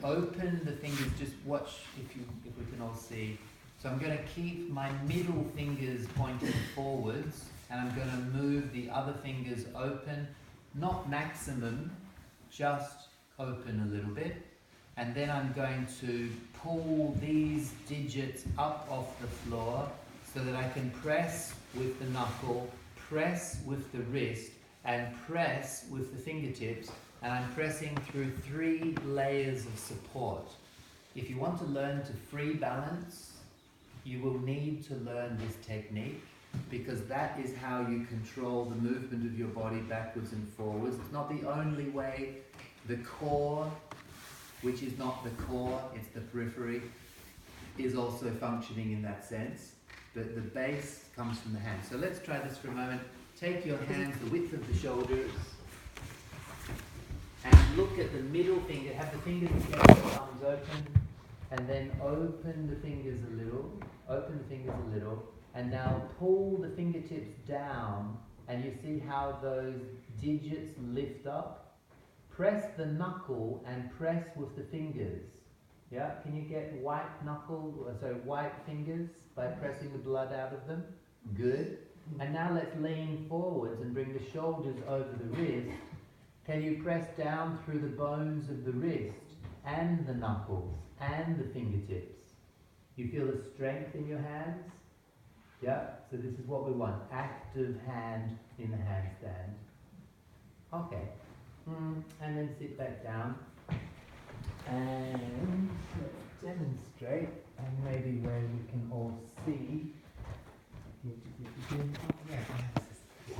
open the fingers, just watch if we can all see. So I'm going to keep my middle fingers pointing forwards, and I'm going to move the other fingers open, not maximum, just open a little bit. And then I'm going to pull these digits up off the floor so that I can press with the knuckle, press with the wrist, and press with the fingertips. And I'm pressing through 3 layers of support. If you want to learn to free balance, you will need to learn this technique, because that is how you control the movement of your body backwards and forwards. It's not the only way. The core, which is not the core, it's the periphery, is also functioning in that sense. But the base comes from the hands. So let's try this for a moment. Take your hands the width of the shoulders and look at the middle finger. Have the fingers together, thumbs open, and then open the fingers a little. Open the fingers a little, and now pull the fingertips down, and you see how those digits lift up? Press the knuckle and press with the fingers. Yeah, can you get white fingers by pressing the blood out of them? Good. And now let's lean forwards and bring the shoulders over the wrist. Can you press down through the bones of the wrist and the knuckles and the fingertips? You feel the strength in your hands? Yeah, so this is what we want. Active hand in the handstand. Okay. And then sit back down. And let's demonstrate, and maybe where we can all see.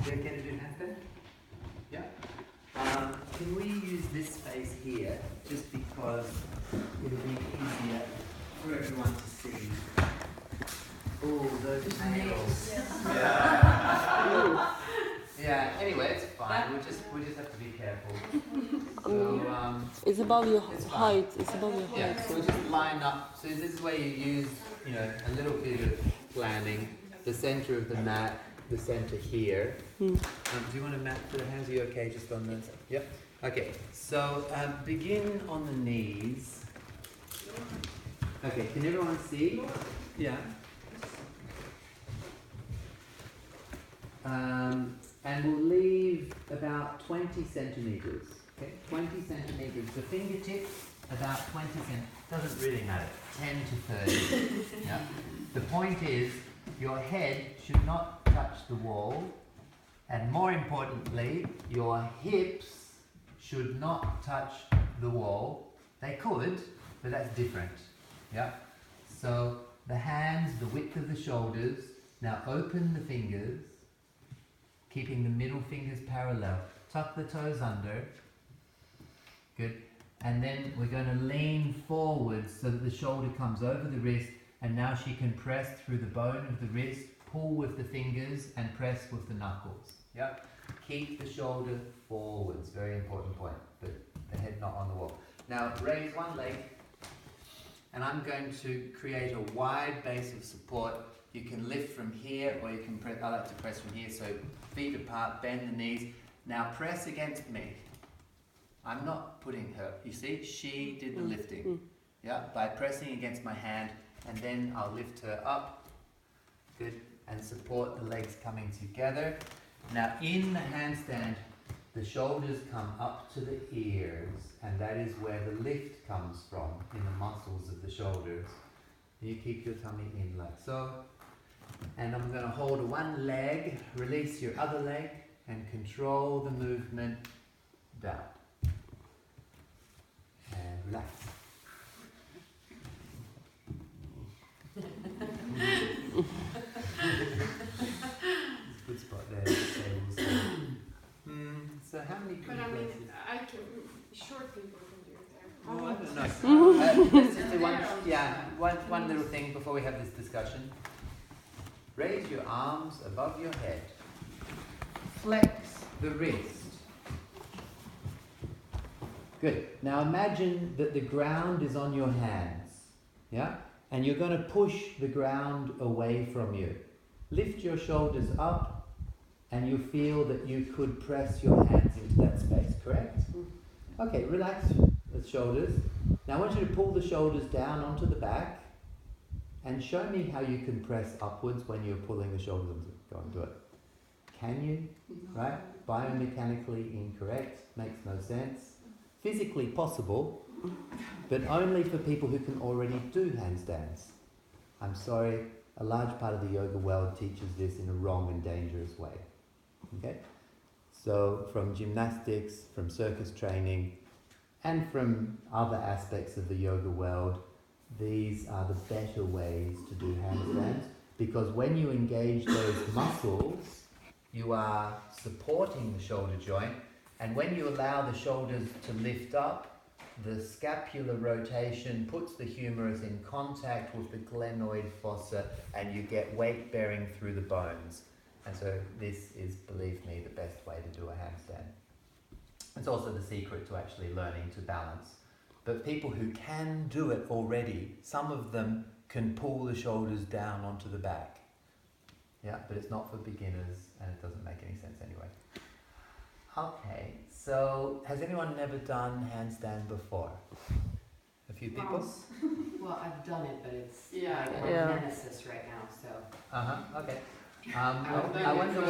Can you do handstand? Yeah. Can we use this space here, just because it'll be easier for everyone to see? Oh, those nails. Yeah. Yeah. Anyway, it's fine. We just have to be careful. So, it's about your height. It's about your height. Yeah. So just line up. So this is where you use, a little bit of planning. The center of the mat, the center here. Do you want a mat for the hands? Are you okay just on this? Yep. Okay. So begin on the knees. Okay. Can everyone see? Yeah. And we'll leave about 20 centimeters. Okay, 20 centimeters. The fingertips, about 20 centimeters. Doesn't really matter. 10 to 30. Yeah. The point is, your head should not touch the wall, and more importantly, your hips should not touch the wall. They could, but that's different. Yeah. So the hands, the width of the shoulders. Now open the fingers, keeping the middle fingers parallel. Tuck the toes under. Good. And then we're going to lean forward so that the shoulder comes over the wrist, and now she can press through the bone of the wrist, pull with the fingers, and press with the knuckles. Yep. Keep the shoulder forwards. Very important point. But the head not on the wall. Now raise one leg, and I'm going to create a wide base of support. You can lift from here, or you can press. I like to press from here. So feet apart, bend the knees. Now press against me. I'm not putting her. You see, she did the lifting. Yeah, by pressing against my hand, and then I'll lift her up. Good, and support the legs coming together. Now in the handstand, the shoulders come up to the ears, and that is where the lift comes from, in the muscles of the shoulders. You keep your tummy in like so. And I'm going to hold one leg, release your other leg, and control the movement down. And relax. Good spot there. So how many people? But I mean, short people can do it there. Oh, I don't know. Let's just do one little thing before we have this discussion. Raise your arms above your head. Flex the wrist. Good. Now imagine that the ground is on your hands. Yeah? And you're going to push the ground away from you. Lift your shoulders up, and you feel that you could press your hands into that space, correct? Okay, relax the shoulders. Now I want you to pull the shoulders down onto the back and show me how you can press upwards when you're pulling the shoulders onto. Go and do it. Can you? Right? Biomechanically incorrect, makes no sense. Physically possible, but only for people who can already do handstands. I'm sorry, a large part of the yoga world teaches this in a wrong and dangerous way. Okay? So from gymnastics, from circus training, and from other aspects of the yoga world, these are the better ways to do handstands, because when you engage those muscles, you are supporting the shoulder joint, and when you allow the shoulders to lift up, the scapular rotation puts the humerus in contact with the glenoid fossa, and you get weight bearing through the bones. And so this is, believe me, the best way to do a handstand. It's also the secret to actually learning to balance. But people who can do it already, some of them can pull the shoulders down onto the back. Yeah, but it's not for beginners, and it doesn't make any sense anyway. Okay, so has anyone never done handstand before? A few people? Well, I've done it, but it's Yeah. like Yeah. nemesis right now, so. Okay. I I wonder